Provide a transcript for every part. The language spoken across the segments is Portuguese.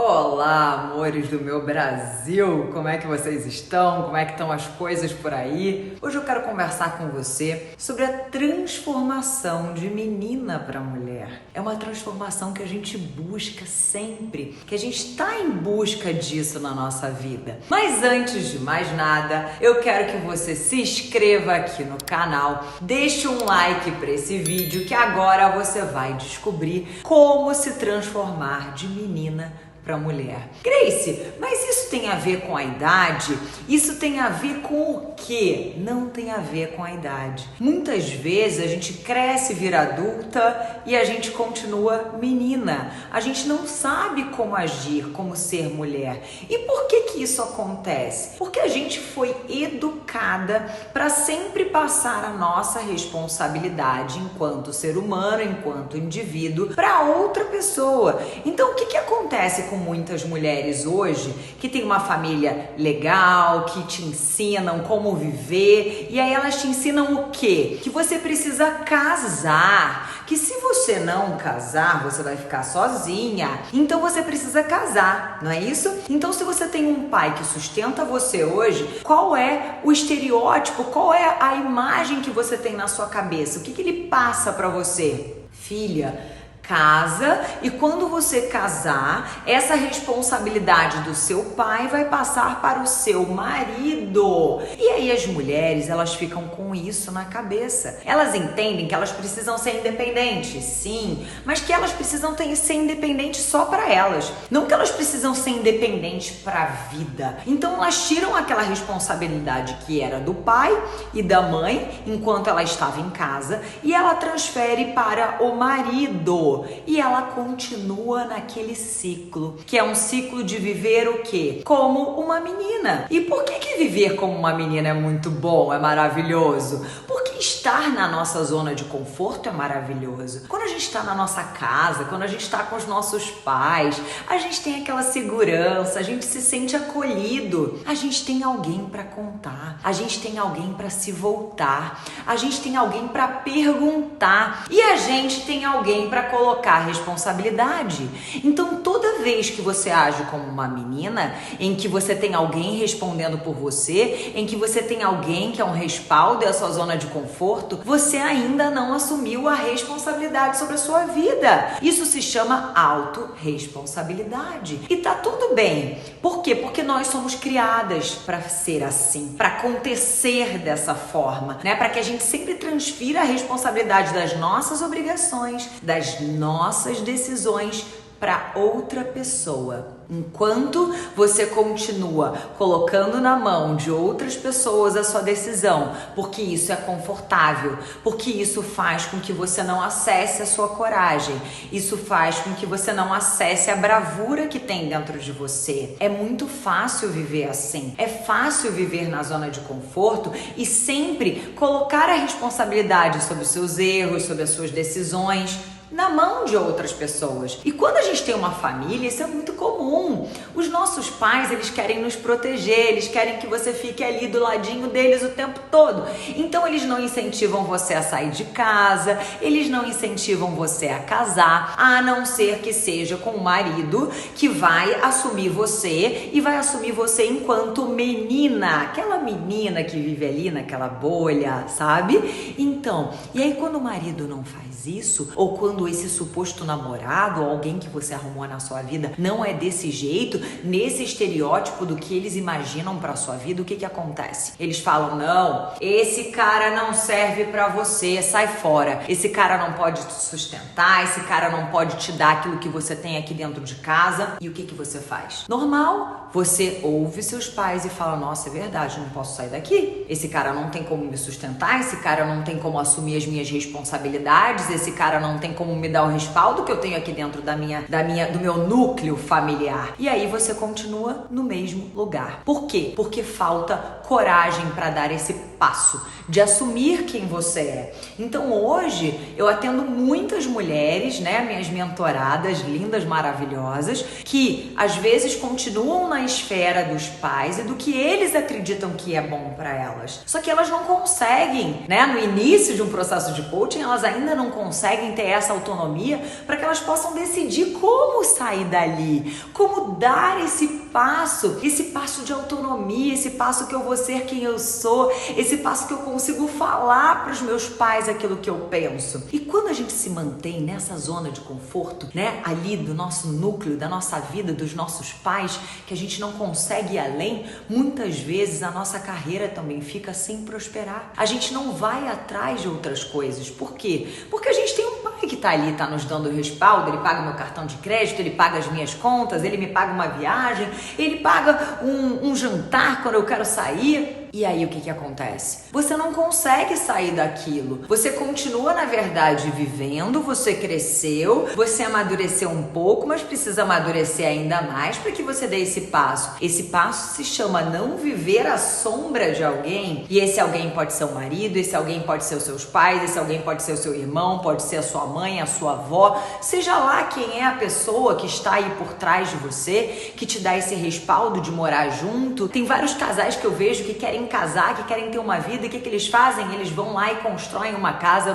Olá, amores do meu Brasil! Como é que vocês estão? Como é que estão as coisas por aí? Hoje eu quero conversar com você sobre a transformação de menina para mulher. É uma transformação que a gente busca sempre, que a gente está em busca disso na nossa vida. Mas antes de mais nada, eu quero que você se inscreva aqui no canal, deixe um like para esse vídeo que agora você vai descobrir como se transformar de menina para mulher. Grace, mas isso tem a ver com a idade? Isso tem a ver com o quê? Não tem a ver com a idade. Muitas vezes a gente cresce, vira adulta e a gente continua menina. A gente não sabe como agir, como ser mulher. E por que isso acontece? Porque a gente foi educada para sempre passar a nossa responsabilidade enquanto ser humano, enquanto indivíduo, para outra pessoa. Então, o que acontece com muitas mulheres hoje que tem uma família legal, que te ensinam como viver, e aí elas te ensinam o quê? Que você precisa casar, que se você não casar, você vai ficar sozinha, então você precisa casar, não é isso? Então, se você tem um pai que sustenta você hoje, qual é o estereótipo, qual é a imagem que você tem na sua cabeça? O que ele passa para você? Filha, casa, e quando você casar, essa responsabilidade do seu pai vai passar para o seu marido. E aí as mulheres, elas ficam com isso na cabeça. Elas entendem que elas precisam ser independentes, sim, mas que elas precisam ser independentes só para elas. Não que elas precisam ser independentes para a vida. Então elas tiram aquela responsabilidade que era do pai e da mãe enquanto ela estava em casa e ela transfere para o marido. E ela continua naquele ciclo, que é um ciclo de viver o quê? Como uma menina. E por que viver como uma menina é muito bom, é maravilhoso? Porque estar na nossa zona de conforto é maravilhoso. Quando a gente está na nossa casa, quando a gente está com os nossos pais, a gente tem aquela segurança, a gente se sente acolhido, a gente tem alguém para contar, a gente tem alguém para se voltar, a gente tem alguém para perguntar e a gente tem alguém para colocar responsabilidade. Então, toda vez que você age como uma menina, em que você tem alguém respondendo por você, em que você tem alguém que é um respaldo, é a sua zona de conforto, você ainda não assumiu a responsabilidade sobre a sua vida. Isso se chama autorresponsabilidade. E tá tudo bem. Por quê? Porque nós somos criadas para ser assim, para acontecer dessa forma, né? Para que a gente sempre transfira a responsabilidade das nossas obrigações, das nossas decisões para outra pessoa. Enquanto você continua colocando na mão de outras pessoas a sua decisão, porque isso é confortável, porque isso faz com que você não acesse a sua coragem, isso faz com que você não acesse a bravura que tem dentro de você. É muito fácil viver assim, é fácil viver na zona de conforto e sempre colocar a responsabilidade sobre os seus erros, sobre as suas decisões, na mão de outras pessoas. E quando a gente tem uma família, isso é muito comum. Os nossos pais, eles querem nos proteger, eles querem que você fique ali do ladinho deles o tempo todo. Então eles não incentivam você a sair de casa, eles não incentivam você a casar, a não ser que seja com um marido que vai assumir você e vai assumir você enquanto menina, aquela menina que vive ali naquela bolha, sabe? Então, e aí quando o marido não faz isso, ou quando esse suposto namorado ou alguém que você arrumou na sua vida não é desse jeito, nesse estereótipo do que eles imaginam pra sua vida, o que acontece? Eles falam, não, esse cara não serve pra você, sai fora, esse cara não pode te sustentar, esse cara não pode te dar aquilo que você tem aqui dentro de casa. E o que você faz? Normal, você ouve seus pais e fala, nossa, é verdade, não posso sair daqui, esse cara não tem como me sustentar, esse cara não tem como assumir as minhas responsabilidades, esse cara não tem como me dar o respaldo que eu tenho aqui dentro do meu núcleo familiar. E aí você continua no mesmo lugar. Por quê? Porque falta coragem para dar esse passo de assumir quem você é. Então hoje eu atendo muitas mulheres, né, minhas mentoradas lindas, maravilhosas, que às vezes continuam na esfera dos pais e do que eles acreditam que é bom para elas. Só que elas não conseguem, né, no início de um processo de coaching, elas ainda não conseguem ter essa autonomia para que elas possam decidir como sair dali, como dar esse passo de autonomia, esse passo que eu vou ser quem eu sou, esse passo que eu consigo falar para os meus pais aquilo que eu penso. E quando a gente se mantém nessa zona de conforto, né, ali do nosso núcleo, da nossa vida, dos nossos pais, que a gente não consegue ir além, muitas vezes a nossa carreira também fica sem prosperar. A gente não vai atrás de outras coisas. Por quê? Porque a gente tem um pai que tá ali, tá nos dando respaldo, ele paga meu cartão de crédito, ele paga as minhas contas, ele me paga uma viagem, ele paga um jantar quando eu quero sair. E aí o que acontece? Você não consegue sair daquilo. Você continua, na verdade, vivendo, você cresceu, você amadureceu um pouco, mas precisa amadurecer ainda mais para que você dê esse passo. Esse passo se chama não viver à sombra de alguém. E esse alguém pode ser o marido, esse alguém pode ser os seus pais, esse alguém pode ser o seu irmão, pode ser a sua mãe, a sua avó. Seja lá quem é a pessoa que está aí por trás de você, que te dá esse respaldo de morar junto. Tem vários casais que eu vejo que querem casar, que querem ter uma vida, e o que eles fazem? Eles vão lá e constroem uma casa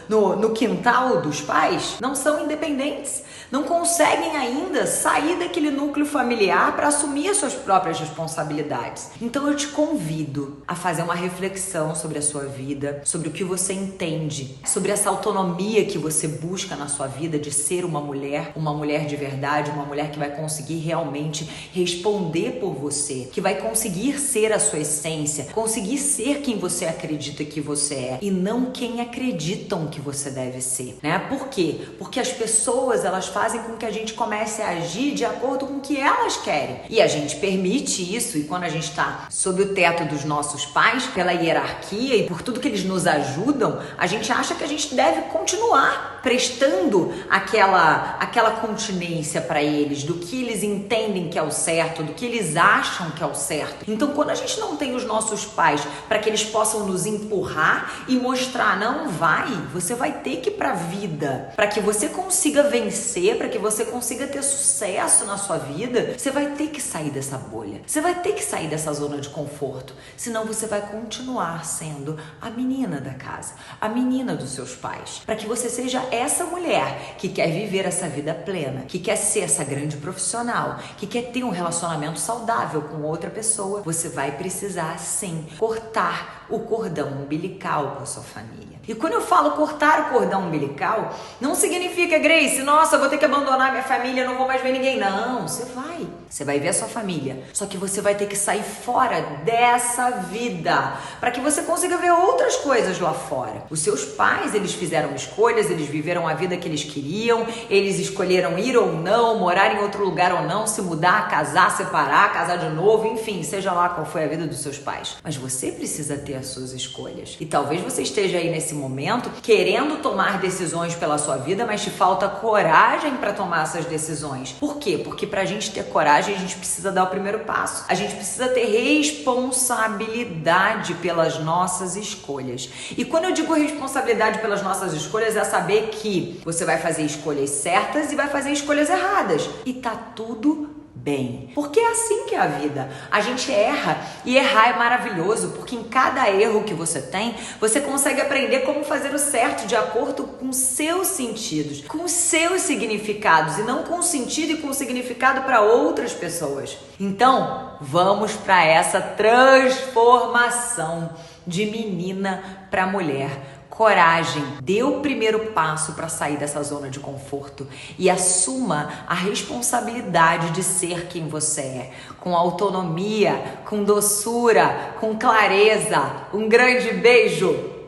no quintal dos pais. Não são independentes, não conseguem ainda sair daquele núcleo familiar para assumir as suas próprias responsabilidades. Então eu te convido a fazer uma reflexão sobre a sua vida, sobre o que você entende, sobre essa autonomia que você busca na sua vida de ser uma mulher de verdade, uma mulher que vai conseguir realmente responder por você, que vai conseguir ser a sua essência, conseguir ser quem você acredita que você é e não quem acreditam que você deve ser, né? Por quê? Porque as pessoas, elas fazem com que a gente comece a agir de acordo com o que elas querem. E a gente permite isso, e quando a gente está sob o teto dos nossos pais, pela hierarquia e por tudo que eles nos ajudam, a gente acha que a gente deve continuar prestando aquela continência para eles, do que eles entendem que é o certo, do que eles acham que é o certo. Então, quando a gente não tem os nossos pais para que eles possam nos empurrar e mostrar, não, você vai ter que ir para a vida, para que você consiga vencer, para que você consiga ter sucesso na sua vida, você vai ter que sair dessa bolha, você vai ter que sair dessa zona de conforto, senão você vai continuar sendo a menina da casa, a menina dos seus pais, para que você seja essa mulher que quer viver essa vida plena, que quer ser essa grande profissional, que quer ter um relacionamento saudável com outra pessoa. Você vai precisar sim cortar o cordão umbilical com a sua família. E quando eu falo cortar o cordão umbilical, não significa, Grace, nossa, vou ter que abandonar minha família, não vou mais ver ninguém. Não, você vai ver a sua família, só que você vai ter que sair fora dessa vida para que você consiga ver outras coisas lá fora. Os seus pais, eles fizeram escolhas, eles viveram a vida que eles queriam, eles escolheram ir ou não, morar em outro lugar ou não, se mudar, casar, separar, casar de novo, enfim, seja lá qual foi a vida dos seus pais. Mas você precisa ter as suas escolhas. E talvez você esteja aí nesse momento querendo tomar decisões pela sua vida, mas te falta coragem para tomar essas decisões. Por quê? Porque pra gente ter coragem, a gente precisa dar o primeiro passo. A gente precisa ter responsabilidade pelas nossas escolhas. E quando eu digo responsabilidade pelas nossas escolhas, é saber que você vai fazer escolhas certas e vai fazer escolhas erradas. E tá tudo bem, porque é assim que é a vida. A gente erra, e errar é maravilhoso, porque em cada erro que você tem, você consegue aprender como fazer o certo de acordo com seus sentidos, com seus significados, e não com sentido e com significado para outras pessoas. Então, vamos para essa transformação de menina para mulher. Coragem, dê o primeiro passo para sair dessa zona de conforto e assuma a responsabilidade de ser quem você é, com autonomia, com doçura, com clareza. Um grande beijo!